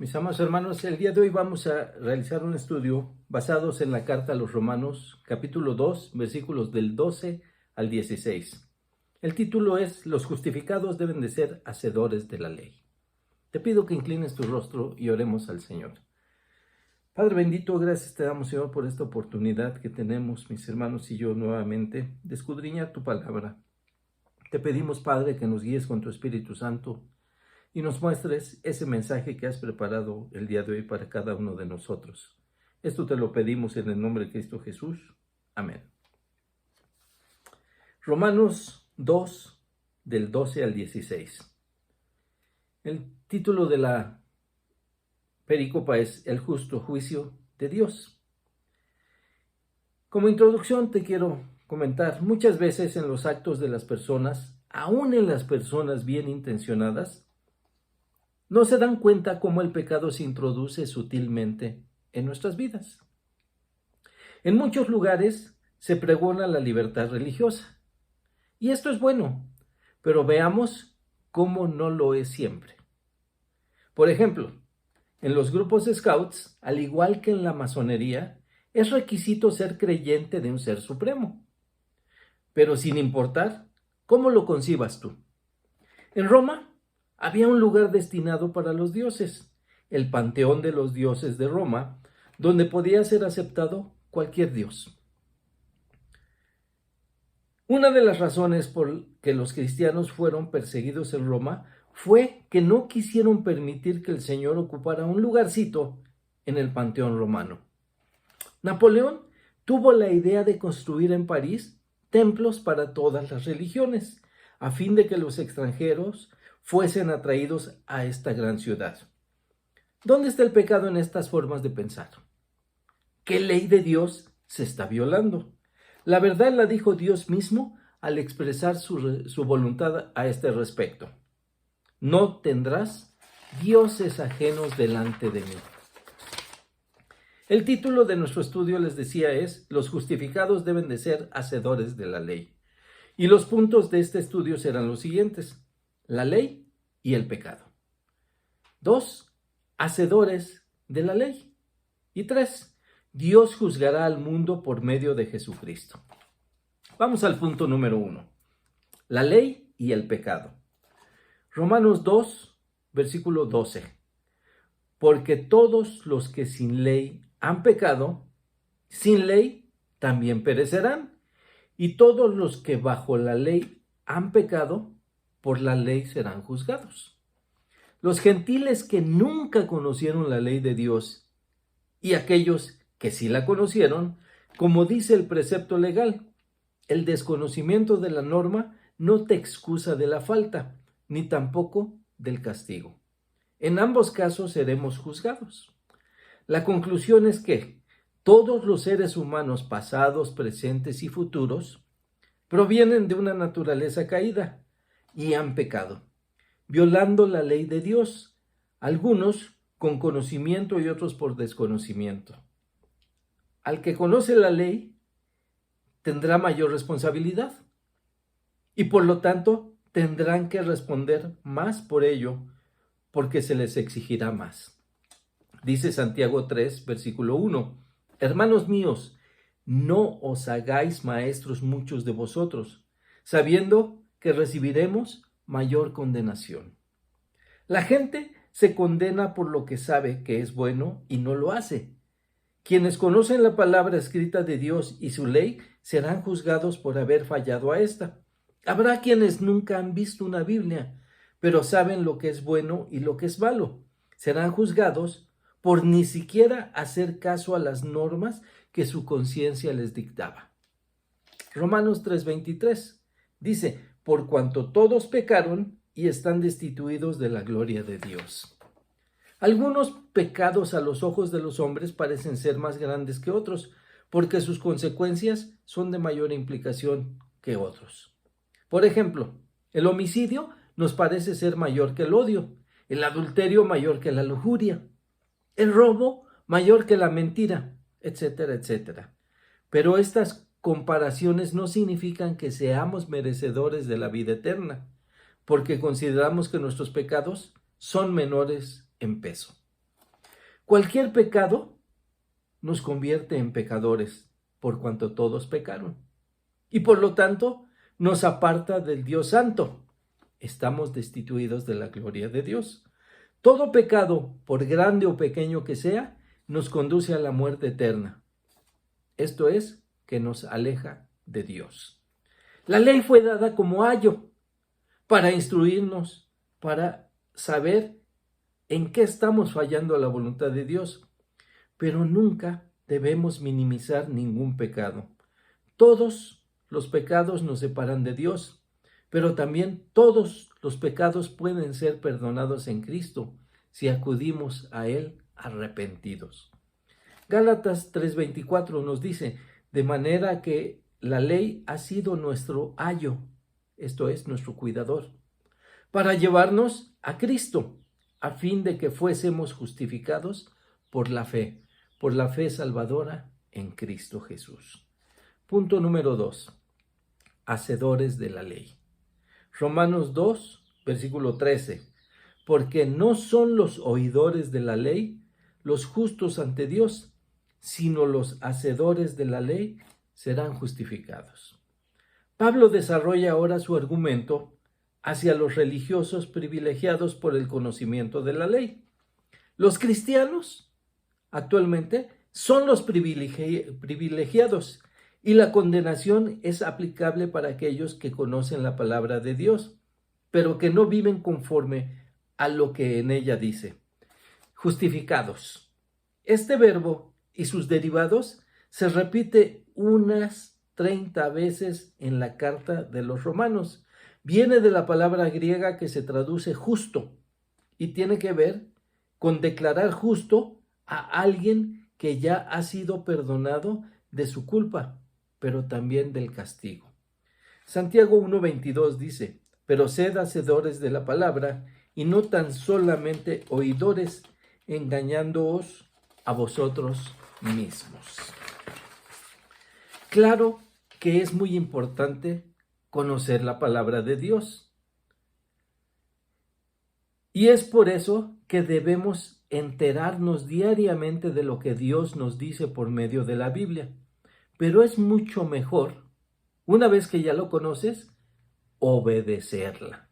Mis amados hermanos, el día de hoy vamos a realizar un estudio basados en la carta a los Romanos, capítulo 2, versículos del 12 al 16. El título es: Los justificados deben de ser hacedores de la ley. Te pido que inclines tu rostro y oremos al Señor. Padre bendito, gracias te damos, Señor, por esta oportunidad que tenemos, mis hermanos y yo, nuevamente, de escudriñar tu palabra. Te pedimos, Padre, que nos guíes con tu Espíritu Santo y nos muestres ese mensaje que has preparado el día de hoy para cada uno de nosotros. Esto te lo pedimos en el nombre de Cristo Jesús. Amén. Romanos 2, del 12 al 16. El título de la perícopa es El justo juicio de Dios. Como introducción te quiero comentar, muchas veces en los actos de las personas, aún en las personas bien intencionadas, no se dan cuenta cómo el pecado se introduce sutilmente en nuestras vidas. En muchos lugares se pregona la libertad religiosa, y esto es bueno, pero veamos cómo no lo es siempre. Por ejemplo, en los grupos Scouts, al igual que en la masonería, es requisito ser creyente de un ser supremo, pero sin importar cómo lo concibas tú. En Roma había un lugar destinado para los dioses, el panteón de los dioses de Roma, donde podía ser aceptado cualquier dios. Una de las razones por que los cristianos fueron perseguidos en Roma fue que no quisieron permitir que el Señor ocupara un lugarcito en el panteón romano. Napoleón tuvo la idea de construir en París templos para todas las religiones, a fin de que los extranjeros fuesen atraídos a esta gran ciudad. ¿Dónde está el pecado en estas formas de pensar? ¿Qué ley de Dios se está violando? La verdad la dijo Dios mismo al expresar su voluntad a este respecto. No tendrás dioses ajenos delante de mí. El título de nuestro estudio, les decía, es Los justificados deben de ser hacedores de la ley. Y los puntos de este estudio serán los siguientes: la ley y el pecado. 2. Hacedores de la ley. Y 3. Dios juzgará al mundo por medio de Jesucristo. Vamos al punto número 1. La ley y el pecado. Romanos 2, versículo 12. Porque todos los que sin ley han pecado, sin ley también perecerán. Y todos los que bajo la ley han pecado, por la ley serán juzgados. Los gentiles que nunca conocieron la ley de Dios y aquellos que sí la conocieron, como dice el precepto legal, el desconocimiento de la norma no te excusa de la falta, ni tampoco del castigo. En ambos casos seremos juzgados. La conclusión es que todos los seres humanos pasados, presentes y futuros provienen de una naturaleza caída y han pecado, violando la ley de Dios, algunos con conocimiento y otros por desconocimiento. Al que conoce la ley tendrá mayor responsabilidad y por lo tanto tendrán que responder más por ello, porque se les exigirá más. Dice Santiago 3, versículo 1, Hermanos míos, no os hagáis maestros muchos de vosotros, sabiendo que recibiremos mayor condenación. La gente se condena por lo que sabe que es bueno y no lo hace. Quienes conocen la palabra escrita de Dios y su ley serán juzgados por haber fallado a esta. Habrá quienes nunca han visto una Biblia, pero saben lo que es bueno y lo que es malo. Serán juzgados por ni siquiera hacer caso a las normas que su conciencia les dictaba. Romanos 3:23 dice, por cuanto todos pecaron y están destituidos de la gloria de Dios. Algunos pecados a los ojos de los hombres parecen ser más grandes que otros, porque sus consecuencias son de mayor implicación que otros. Por ejemplo, el homicidio nos parece ser mayor que el odio, el adulterio mayor que la lujuria, el robo mayor que la mentira, etcétera, etcétera. Pero estas comparaciones no significan que seamos merecedores de la vida eterna, porque consideramos que nuestros pecados son menores en peso. Cualquier pecado nos convierte en pecadores, por cuanto todos pecaron. Y por lo tanto, nos aparta del Dios Santo. Estamos destituidos de la gloria de Dios. Todo pecado, por grande o pequeño que sea, nos conduce a la muerte eterna. Esto es, que nos aleja de Dios. La ley fue dada como ayo para instruirnos, para saber en qué estamos fallando a la voluntad de Dios. Pero nunca debemos minimizar ningún pecado. Todos los pecados nos separan de Dios, pero también todos los pecados pueden ser perdonados en Cristo si acudimos a Él arrepentidos. Gálatas 3:24 nos dice, de manera que la ley ha sido nuestro ayo, esto es, nuestro cuidador, para llevarnos a Cristo, a fin de que fuésemos justificados por la fe salvadora en Cristo Jesús. Punto número 2. Hacedores de la ley. Romanos 2, versículo 13. Porque no son los oidores de la ley los justos ante Dios, sino los hacedores de la ley serán justificados. Pablo desarrolla ahora su argumento hacia los religiosos privilegiados por el conocimiento de la ley. Los cristianos actualmente son los privilegiados y la condenación es aplicable para aquellos que conocen la palabra de Dios, pero que no viven conforme a lo que en ella dice. Justificados. Este verbo y sus derivados se repite unas 30 veces en la carta de los Romanos. Viene de la palabra griega que se traduce justo y tiene que ver con declarar justo a alguien que ya ha sido perdonado de su culpa, pero también del castigo. Santiago 1:22 dice, pero sed hacedores de la palabra y no tan solamente oidores, engañándoos a vosotros mismos. Claro que es muy importante conocer la palabra de Dios. Y es por eso que debemos enterarnos diariamente de lo que Dios nos dice por medio de la Biblia. Pero es mucho mejor, una vez que ya lo conoces, obedecerla.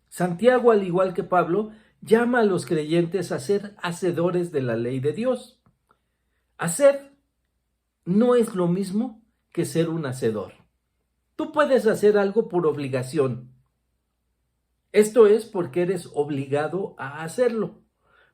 Santiago, al igual que Pablo, llama a los creyentes a ser hacedores de la ley de Dios. Hacer no es lo mismo que ser un hacedor. Tú puedes hacer algo por obligación. Esto es porque eres obligado a hacerlo.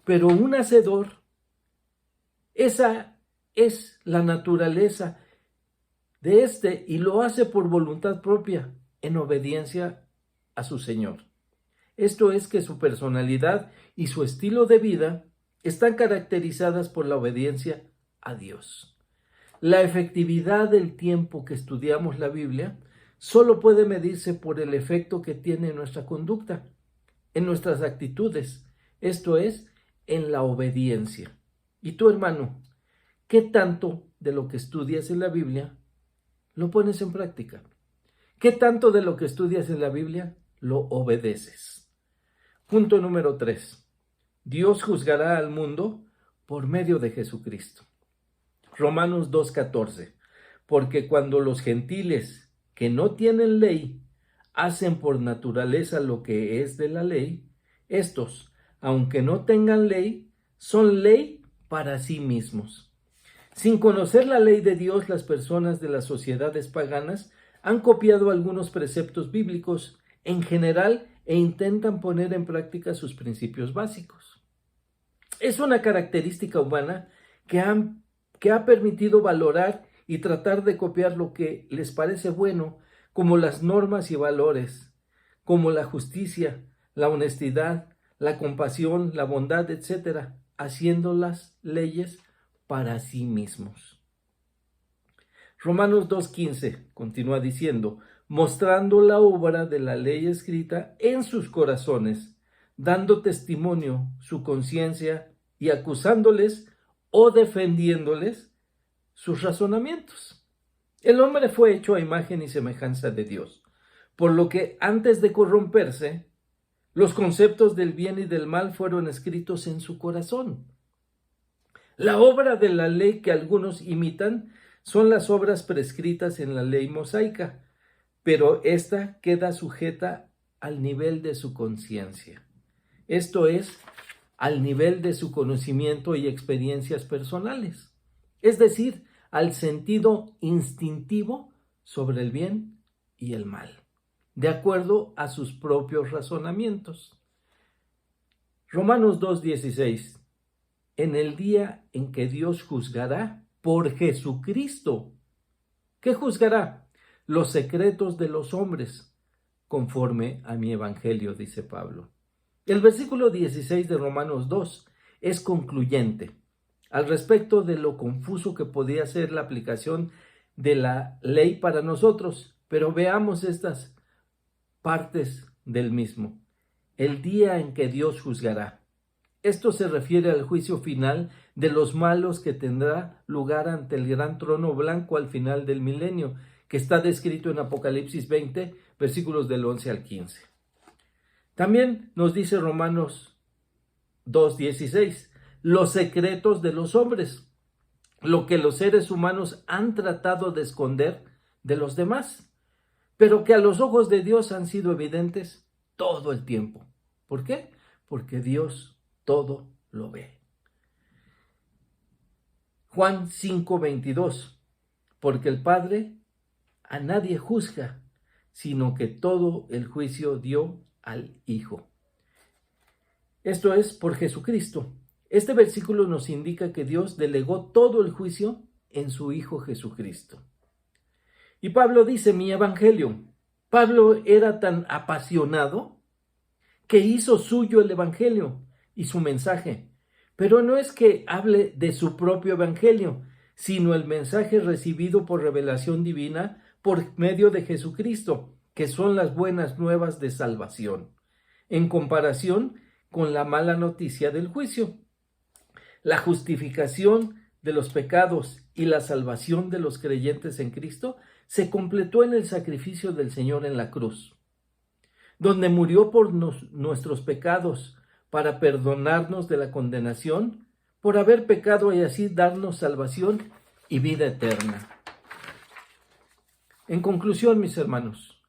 Pero un hacedor, esa es la naturaleza de este y lo hace por voluntad propia, en obediencia a su Señor. Esto es que su personalidad y su estilo de vida están caracterizadas por la obediencia a Dios. La efectividad del tiempo que estudiamos la Biblia solo puede medirse por el efecto que tiene en nuestra conducta, en nuestras actitudes, esto es, en la obediencia. Y tú, hermano, ¿qué tanto de lo que estudias en la Biblia lo pones en práctica? ¿Qué tanto de lo que estudias en la Biblia lo obedeces? Punto número 3. Dios juzgará al mundo por medio de Jesucristo. Romanos 2:14. Porque cuando los gentiles que no tienen ley hacen por naturaleza lo que es de la ley, estos, aunque no tengan ley, son ley para sí mismos. Sin conocer la ley de Dios, las personas de las sociedades paganas han copiado algunos preceptos bíblicos en general e intentan poner en práctica sus principios básicos. Es una característica humana que ha permitido valorar y tratar de copiar lo que les parece bueno, como las normas y valores, como la justicia, la honestidad, la compasión, la bondad, etc., haciendo las leyes para sí mismos. Romanos 2:15 continúa diciendo, mostrando la obra de la ley escrita en sus corazones, dando testimonio su conciencia y acusándoles o defendiéndoles sus razonamientos. El hombre fue hecho a imagen y semejanza de Dios, por lo que antes de corromperse, los conceptos del bien y del mal fueron escritos en su corazón. La obra de la ley que algunos imitan son las obras prescritas en la ley mosaica, pero esta queda sujeta al nivel de su conciencia. Esto es, al nivel de su conocimiento y experiencias personales, es decir, al sentido instintivo sobre el bien y el mal, de acuerdo a sus propios razonamientos. Romanos 2:16. En el día en que Dios juzgará por Jesucristo. ¿Qué juzgará? Los secretos de los hombres, conforme a mi evangelio, dice Pablo. El versículo 16 de Romanos 2 es concluyente al respecto de lo confuso que podía ser la aplicación de la ley para nosotros, pero veamos estas partes del mismo. El día en que Dios juzgará. Esto se refiere al juicio final de los malos que tendrá lugar ante el gran trono blanco al final del milenio, que está descrito en Apocalipsis 20, versículos del 11 al 15. También nos dice Romanos 2:16, los secretos de los hombres, lo que los seres humanos han tratado de esconder de los demás, pero que a los ojos de Dios han sido evidentes todo el tiempo. ¿Por qué? Porque Dios todo lo ve. Juan 5:22, porque el Padre a nadie juzga, sino que todo el juicio dio al Hijo. Esto es por Jesucristo. Este versículo nos indica que Dios delegó todo el juicio en su Hijo Jesucristo. Y Pablo dice, mi evangelio. Pablo era tan apasionado que hizo suyo el evangelio y su mensaje. Pero no es que hable de su propio evangelio, sino el mensaje recibido por revelación divina por medio de Jesucristo, que son las buenas nuevas de salvación, en comparación con la mala noticia del juicio. La justificación de los pecados y la salvación de los creyentes en Cristo se completó en el sacrificio del Señor en la cruz, donde murió por nuestros pecados para perdonarnos de la condenación por haber pecado y así darnos salvación y vida eterna. En conclusión, mis hermanos,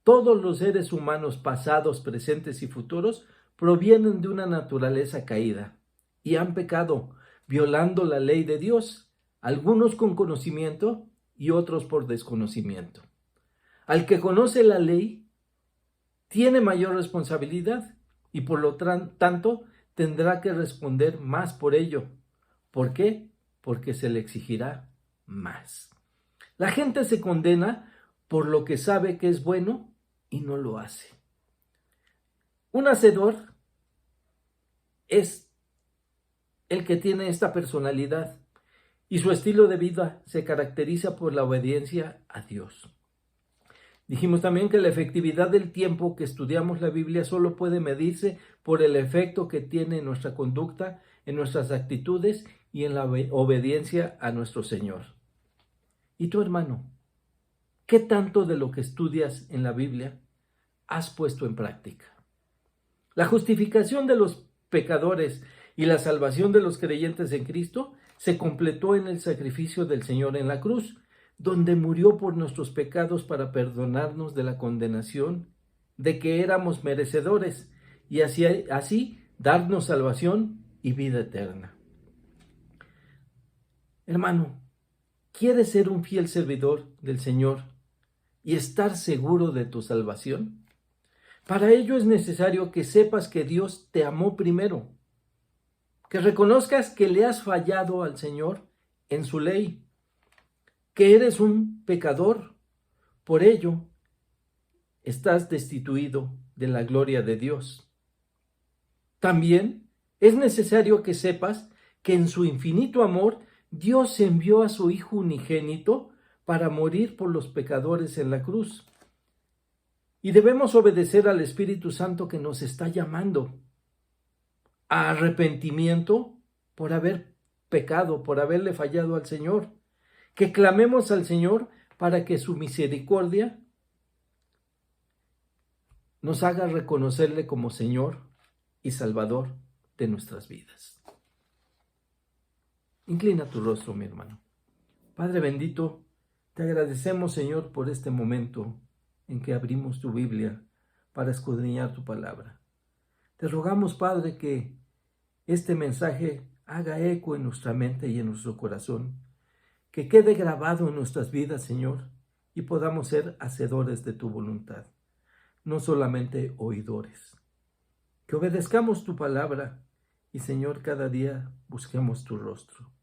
todos los seres humanos pasados, presentes y futuros provienen de una naturaleza caída y han pecado, violando la ley de Dios, algunos con conocimiento y otros por desconocimiento. Al que conoce la ley, tiene mayor responsabilidad y por lo tanto tendrá que responder más por ello. ¿Por qué? Porque se le exigirá más. La gente se condena por lo que sabe que es bueno y no lo hace. Un hacedor es el que tiene esta personalidad y su estilo de vida se caracteriza por la obediencia a Dios. Dijimos también que la efectividad del tiempo que estudiamos la Biblia solo puede medirse por el efecto que tiene en nuestra conducta, en nuestras actitudes y en la obediencia a nuestro Señor. ¿Y tú, hermano? ¿Qué tanto de lo que estudias en la Biblia has puesto en práctica? La justificación de los pecadores y la salvación de los creyentes en Cristo se completó en el sacrificio del Señor en la cruz, donde murió por nuestros pecados para perdonarnos de la condenación de que éramos merecedores y así darnos salvación y vida eterna. Hermano, ¿quieres ser un fiel servidor del Señor y estar seguro de tu salvación? Para ello es necesario que sepas que Dios te amó primero, que reconozcas que le has fallado al Señor en su ley, que eres un pecador. Por ello, estás destituido de la gloria de Dios. También es necesario que sepas que en su infinito amor, Dios envió a su Hijo unigénito para morir por los pecadores en la cruz. Y debemos obedecer al Espíritu Santo que nos está llamando a arrepentimiento por haber pecado, por haberle fallado al Señor. Que clamemos al Señor para que su misericordia nos haga reconocerle como Señor y Salvador de nuestras vidas. Inclina tu rostro, mi hermano. Padre bendito, te agradecemos, Señor, por este momento en que abrimos tu Biblia para escudriñar tu palabra. Te rogamos, Padre, que este mensaje haga eco en nuestra mente y en nuestro corazón, que quede grabado en nuestras vidas, Señor, y podamos ser hacedores de tu voluntad, no solamente oidores. Que obedezcamos tu palabra y, Señor, cada día busquemos tu rostro.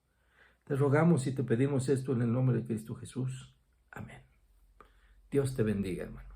Te rogamos y te pedimos esto en el nombre de Cristo Jesús. Amén. Dios te bendiga, hermano.